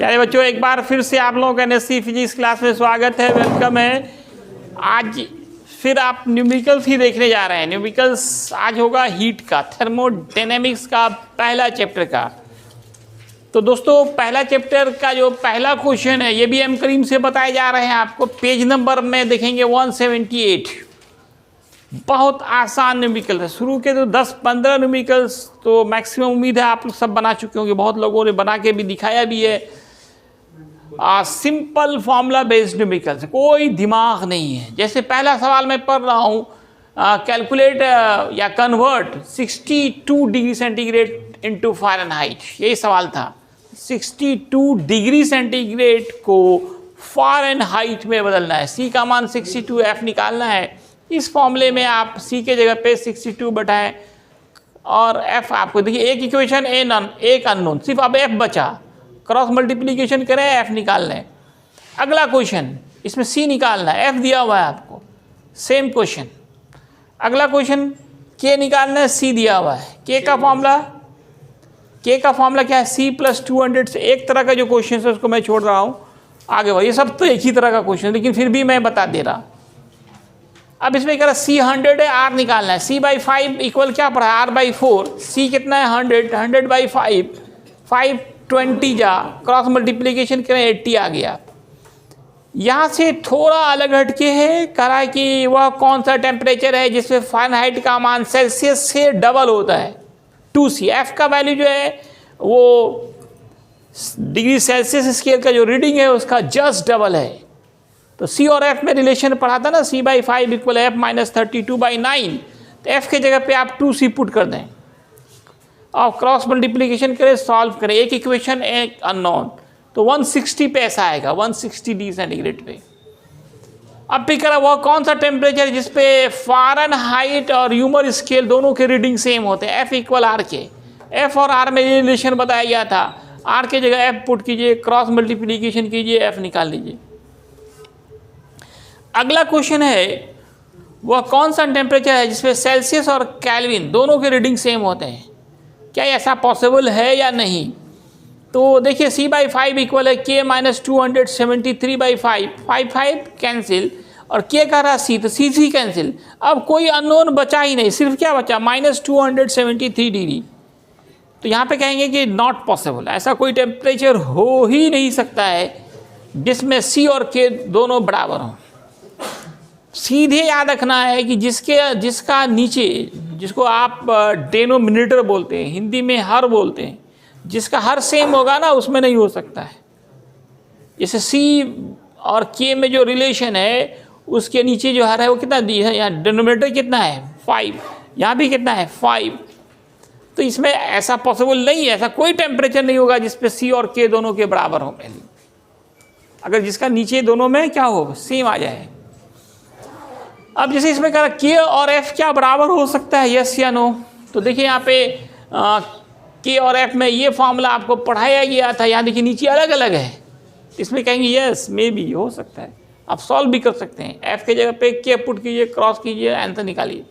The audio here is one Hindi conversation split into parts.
प्यारे बच्चों, एक बार फिर से आप लोगों का एनएससी फिजिक्स क्लास में स्वागत है, वेलकम है। आज फिर आप न्यूमेरिकल्स ही देखने जा रहे हैं। न्यूमेरिकल्स आज होगा हीट का, थर्मोडायनेमिक्स का पहला चैप्टर का। तो दोस्तों, पहला चैप्टर का जो पहला क्वेश्चन है ये भी एम करीम से बताए जा रहे हैं आपको। पेज नंबर में देखेंगे 178। बहुत आसान न्यूमेरिकल है। शुरू के तो 10-15 न्यूमेरिकल्स तो मैक्सिमम उम्मीद है आप लोग सब बना चुके होंगे, बहुत लोगों ने बना के भी दिखाया भी है। सिंपल फॉर्मूला बेस्ड न्यूमेरिकल्स, कोई दिमाग नहीं है। जैसे पहला सवाल मैं पढ़ रहा हूँ, कैलकुलेट या convert 62 degree centigrade into Fahrenheit, यही सवाल था। 62 डिग्री सेंटीग्रेड को फ़ारेनहाइट में बदलना है। सी का मान 62, एफ निकालना है। इस फॉर्मूले में आप सी के जगह पे 62 बैठाएं और एफ आपको देखिए, एक इक्वेशन एक अननोन, सिर्फ अब एफ बचा। क्रॉस मल्टीप्लिकेशन करें, एफ निकाल लें। अगला क्वेश्चन, इसमें सी निकालना है, एफ दिया हुआ है आपको। सेम क्वेश्चन, अगला क्वेश्चन के निकालना है, सी दिया हुआ है। के का फॉर्मूला क्या है? सी प्लस 200 से एक तरह का जो क्वेश्चन है उसको मैं छोड़ रहा हूँ, आगे बढ़। ये सब तो एक ही तरह का क्वेश्चन, लेकिन फिर भी मैं बता दे रहा। अब इसमें कह रहा सी 100 है, आर निकालना है। सी बाई 5 इक्वल क्या पड़ा है? R by 4। सी कितना है? 100 बाई 5, 520 जा, क्रॉस मल्टीप्लीकेशन करें 80 आ गया। यहाँ से थोड़ा अलग हटके है, कह रहा है कि वह कौन सा टेम्परेचर है जिसमें फ़ारेनहाइट का मान सेल्सियस से डबल होता है, 2C। एफ का वैल्यू जो है वो डिग्री सेल्सियस स्केल का जो रीडिंग है उसका जस्ट डबल है। तो सी और एफ में रिलेशन पढ़ा था ना, सी बाई 5 इक्वल एफ माइनस 32/9। तो एफ के जगह पे आप 2C पुट कर दें और क्रॉस मल्टीप्लिकेशन करें, सॉल्व करें। एक इक्वेशन एक अननोन, तो 160 पे ऐसा आएगा, 160 डिग्री सेंटीग्रेड पे। अब भी करा वह कौन सा टेम्परेचर जिसपे फ़ारेनहाइट और ह्यूमर स्केल दोनों के रीडिंग सेम होते हैं? एफ इक्वल आर के। एफ और आर में ये रिलेशन बताया गया था। आर के जगह एफ पुट कीजिए, क्रॉस मल्टीप्लिकेशन कीजिए, एफ निकाल लीजिए। अगला क्वेश्चन है, वह कौन सा टेम्परेचर है जिसमें सेल्सियस और केल्विन दोनों के रीडिंग सेम होते हैं? क्या ऐसा पॉसिबल है या नहीं? तो देखिए, सी बाई 5 इक्वल है के माइनस 273/5, 5 कैंसिल, और के का रहा सी, तो सी कैंसिल। अब कोई अननोन बचा ही नहीं, सिर्फ क्या बचा? Minus 273 degree. तो यहाँ पे कहेंगे कि नॉट पॉसिबल, ऐसा कोई टेम्परेचर हो ही नहीं सकता है जिसमें सी और के दोनों बराबर हों। सीधे याद रखना है कि जिसका नीचे, जिसको आप डेनोमिनेटर बोलते हैं, हिंदी में हर बोलते हैं, जिसका हर सेम होगा ना उसमें नहीं हो सकता है। जैसे सी और के में जो रिलेशन है उसके नीचे जो हर है वो कितना दी है? यहाँ डेनोमिनेटर कितना है? 5। यहाँ भी कितना है? 5। तो इसमें ऐसा पॉसिबल नहीं है, ऐसा कोई टेम्परेचर नहीं होगा जिसपे सी और के दोनों के बराबर हो। पहले अगर जिसका नीचे दोनों में क्या हो, सेम आ जाए। अब जैसे इसमें कहा के और एफ क्या बराबर हो सकता है, यस या नो? तो देखिए यहाँ पे के और एफ में ये फॉर्मूला आपको पढ़ाया गया था। यहाँ देखिए नीचे अलग अलग है, इसमें कहेंगे यस मे बी हो सकता है। आप सॉल्व भी कर सकते हैं। एफ के जगह पे के पुट कीजिए, क्रॉस कीजिए, आंसर निकालिए।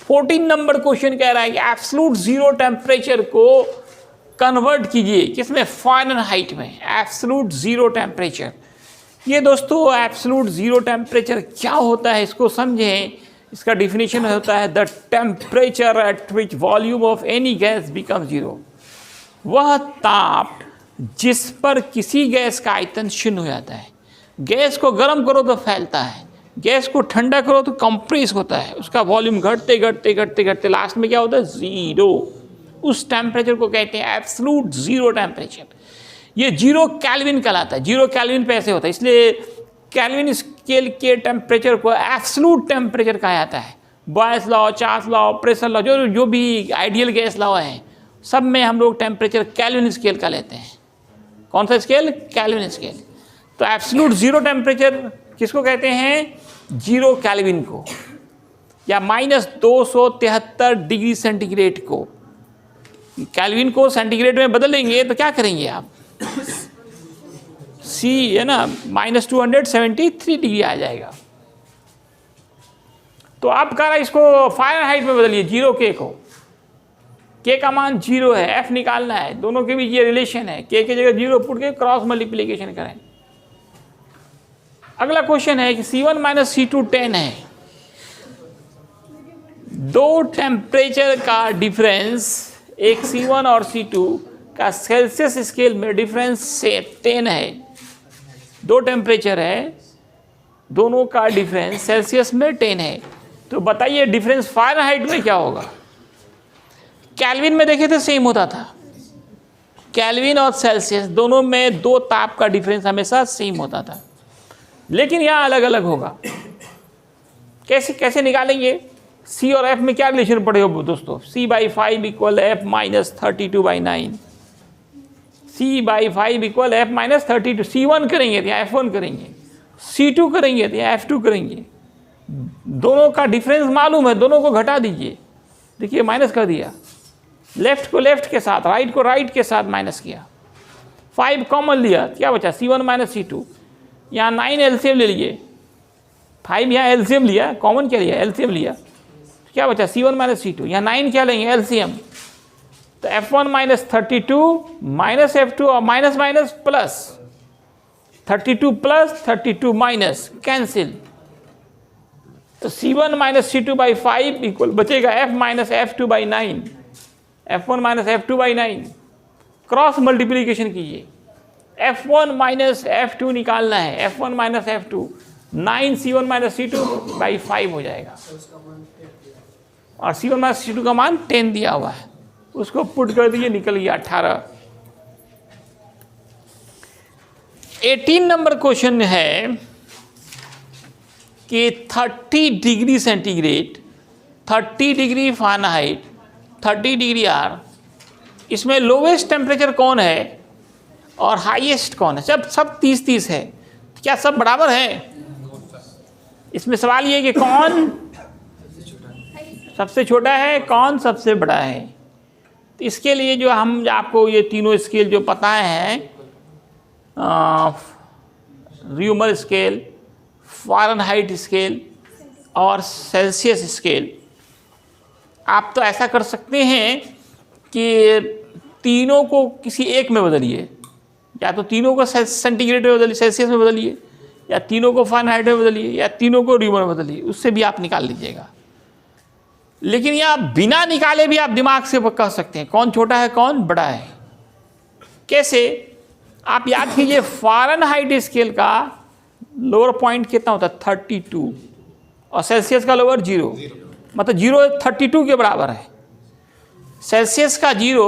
14 नंबर क्वेश्चन कह रहा है कि एब्सोल्यूट जीरो टेम्परेचर को कन्वर्ट कीजिए किसमें? फ़ारेनहाइट में। एब्सोल्यूट जीरो टेम्परेचर, ये दोस्तों एब्सोल्यूट जीरो टेम्परेचर क्या होता है इसको समझें। इसका डिफिनीशन होता है the temperature at which volume of any gas become zero. वह ताप जिस पर किसी गैस का आयतन शून्य हो जाता है। गैस को गर्म करो तो फैलता है, गैस को ठंडा करो तो कंप्रेस होता है, उसका वॉल्यूम घटते घटते घटते घटते लास्ट में क्या होता है? जीरो। उस टेम्परेचर को कहते हैं एब्सोल्यूट जीरो टेम्परेचर। ये जीरो केल्विन कहलाता है। जीरो केल्विन पे ऐसे होता है, इसलिए केल्विन स्केल के टेम्परेचर को एब्सोल्यूट टेम्परेचर कहा जाता है। Boyle's law, Charles law, pressure law, जो भी आइडियल गैस लॉ है, सब में हम लोग टेम्परेचर केल्विन स्केल का लेते हैं। कौन सा स्केल? Kelvin scale. तो एब्सोल्यूट जीरो टेम्परेचर किसको कहते हैं? जीरो केल्विन को, या माइनस 273 डिग्री सेंटीग्रेड को। केल्विन को सेंटीग्रेड में बदलेंगे तो क्या करेंगे आप? सी है ना, माइनस 273 डिग्री आ जाएगा। तो आप कह रहा है इसको फ़ारेनहाइट में बदलिए, जीरो के को। के का मान 0 है, एफ निकालना है, दोनों के बीच ये रिलेशन है, के की जगह 0 पुट के क्रॉस मल्टीप्लीकेशन करें। अगला क्वेश्चन है कि C1 माइनस C2 10 है, दो टेम्परेचर का डिफरेंस, एक C1 और C2 का सेल्सियस स्केल में डिफरेंस से 10 है। दो टेम्परेचर है, दोनों का डिफरेंस सेल्सियस में 10 है, तो बताइए डिफरेंस फ़ारेनहाइट में क्या होगा। केल्विन में देखे तो सेम होता था, केल्विन और सेल्सियस दोनों में दो ताप का डिफरेंस हमेशा सेम होता था, लेकिन यहाँ अलग अलग होगा। कैसे कैसे निकालेंगे। C और F में क्या रिलेशन पड़े हो दोस्तों, C/5 equal F minus 32/9, C/5 equal F minus 32। C1 करेंगे तो यहाँ F1 करेंगे, C2 करेंगे तो यहाँ F2 करेंगे। दोनों का डिफरेंस मालूम है, दोनों को घटा दीजिए, देखिए माइनस कर दिया, लेफ्ट को लेफ्ट के साथ, राइट को राइट के साथ माइनस किया, 5 कॉमन लिया, क्या बचा C1 माइनस C2। यहाँ 9 एलसीएम ले लिए, 5 यहाँ एलसीएम लिया, कॉमन क्या लिया, एलसीएम लिया, क्या बचा C1 माइनस C2। यहाँ 9 क्या लेंगे, एलसीएम, तो F1 माइनस 32 माइनस F2 और minus minus plus, 32 plus 32 minus cancel, तो C1 माइनस C2/5 इक्वल बचेगा F minus F2/9, F1 minus F2/9। Cross multiplication कीजिए, F1 माइनस F2 निकालना है, F1 minus F2, 9 C1 minus C2/5 हो जाएगा, और C1 माइनस C2 का मान 10 दिया हुआ है, उसको पुट कर दीजिए, निकल गया 18। 18 नंबर क्वेश्चन है कि 30 degree centigrade, 30 degree Fahrenheit, 30 degree R, इसमें लोवेस्ट टेम्परेचर कौन है और हाईएस्ट कौन है। सब 30-30 है, क्या सब बराबर है। इसमें सवाल ये कि कौन सबसे छोटा है, कौन सबसे बड़ा है। तो इसके लिए जो हम आपको ये तीनों स्केल जो पता है, र्यूमर स्केल, फ़ारेनहाइट स्केल और सेल्सियस स्केल, आप तो ऐसा कर सकते हैं कि तीनों को किसी एक में बदलिए, या तो तीनों को सेंटीग्रेड में बदलिए, सेल्सियस में बदलिए, या तीनों को फ़ारेनहाइट में बदलिए, या तीनों को र्यूमर में बदलिए, उससे भी आप निकाल लीजिएगा। लेकिन यहाँ बिना निकाले भी आप दिमाग से कह सकते हैं कौन छोटा है कौन बड़ा है। कैसे, आप याद कीजिए, फ़ारेनहाइट स्केल का लोअर पॉइंट कितना होता है, 32, और सेल्सियस का लोअर 0, मतलब 0 32 के बराबर है। सेल्सियस का 0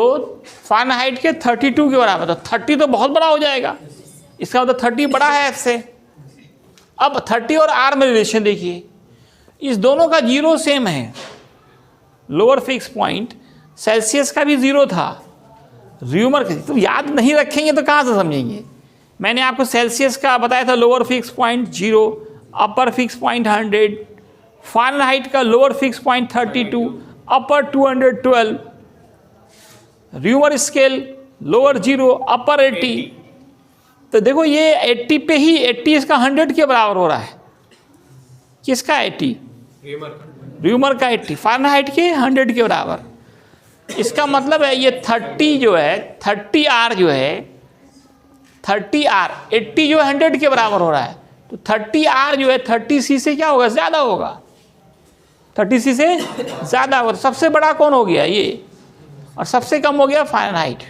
फ़ारेनहाइट के 32 के बराबर, तो 30 तो बहुत बड़ा हो जाएगा, इसका मतलब 30 बड़ा है F से। अब 30 और R में रिलेशन देखिए, इस दोनों का 0 सेम है, लोअर फिक्स पॉइंट, सेल्सियस का भी 0 था, र्यूमर का, तो याद नहीं रखेंगे तो कहाँ से समझेंगे। मैंने आपको सेल्सियस का बताया था, lower fix point 0, upper fix point 100, Fahrenheit का लोअर फिक्स पॉइंट 32, अपर 212, र्यूमर स्केल लोअर 0, अपर 80। तो देखो ये 80 पे ही, 80 इसका 100 के बराबर हो रहा है। किसका 80, र्यूमर का 80, फ़ारेनहाइट के 100 के बराबर। इसका मतलब है ये 30 जो है, 30R जो है, 30R 80 जो 100 के बराबर हो रहा है, तो 30R जो है 30C से क्या होगा, ज़्यादा होगा, 30C से ज़्यादा होगा। तो सबसे बड़ा कौन हो गया ये, और सबसे कम हो गया फ़ारेनहाइट।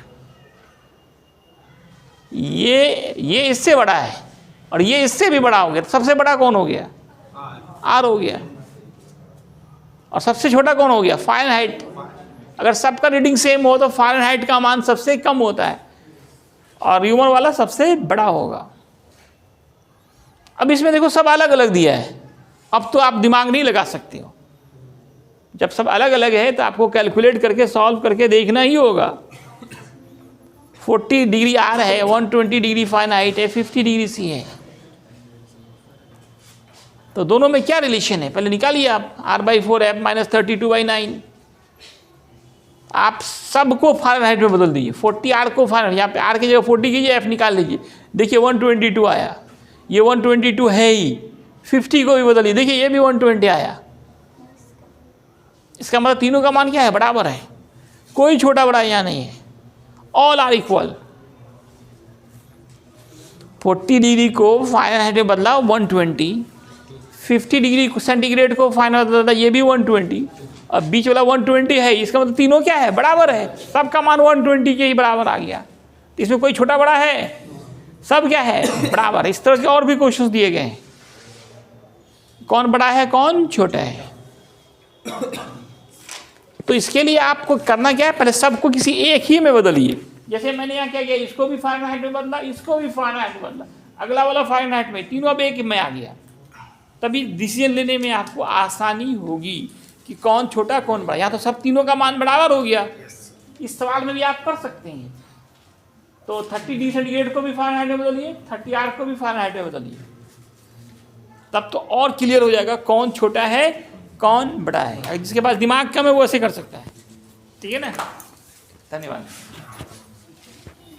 ये इससे बड़ा है और ये इससे भी बड़ा हो गया, तो सबसे बड़ा कौन हो गया, R हो गया, और सबसे छोटा कौन हो गया, फ़ारेनहाइट। अगर सबका रीडिंग सेम हो तो फ़ारेनहाइट का मान सबसे कम होता है और र्यूमर वाला सबसे बड़ा होगा। अब इसमें देखो सब अलग अलग दिया है, अब तो आप दिमाग नहीं लगा सकते हो। जब सब अलग अलग है तो आपको कैलकुलेट करके सॉल्व करके देखना ही होगा। 40 डिग्री R है, 120 डिग्री फ़ारेनहाइट है, 50 डिग्री C है, तो दोनों में क्या रिलेशन है पहले निकालिए आप। R/4 F माइनस 32/9, आप सबको फ़ारेनहाइट में बदल दीजिए, 40R को फ़ारेनहाइट, यहाँ पे R की जगह 40 कीजिए, F निकाल लीजिए, देखिए 122 आया, ये 122 है ही। 50 को भी बदलिए, देखिए ये भी 120 आया। इसका मतलब तीनों का मान क्या है, बराबर है। कोई छोटा बड़ा यहाँ नहीं है, ऑल आर इक्वल। 40 डिग्री को फ़ारेनहाइट में बदला 120, 50 डिग्री सेंटीग्रेड को फ़ारेनहाइट में बदला ये भी 120, अब बीच वाला 120 है, इसका मतलब तीनों क्या है, बराबर है, सबका मान 120 के ही बराबर आ गया। इसमें कोई छोटा बड़ा है, सब क्या है, बराबर। इस तरह के और भी क्वेश्चंस दिए गए हैं, कौन बड़ा है कौन छोटा है। तो इसके लिए आपको करना क्या है, पहले सबको किसी एक ही में बदलिए। जैसे मैंने यहाँ क्या किया, इसको भी फ़ारेनहाइट में बदला, इसको भी फ़ारेनहाइट में बदला, अगला वाला फ़ारेनहाइट में, तीनों अब एक में आ गया। तभी डिसीजन लेने में आपको आसानी होगी कि कौन छोटा कौन बड़ा। यहाँ तो सब तीनों का मान बराबर हो गया, इस सवाल में भी आप कर सकते हैं। तो 30 डिग्री सेंटीग्रेड को भी फ़ारेनहाइट में बदलिए, 30 आर को भी फ़ारेनहाइट में बदलिए, तब तो और क्लियर हो जाएगा कौन छोटा है कौन बड़ा है। जिसके पास दिमाग कम है वो ऐसे कर सकता है। ठीक है ना, धन्यवाद।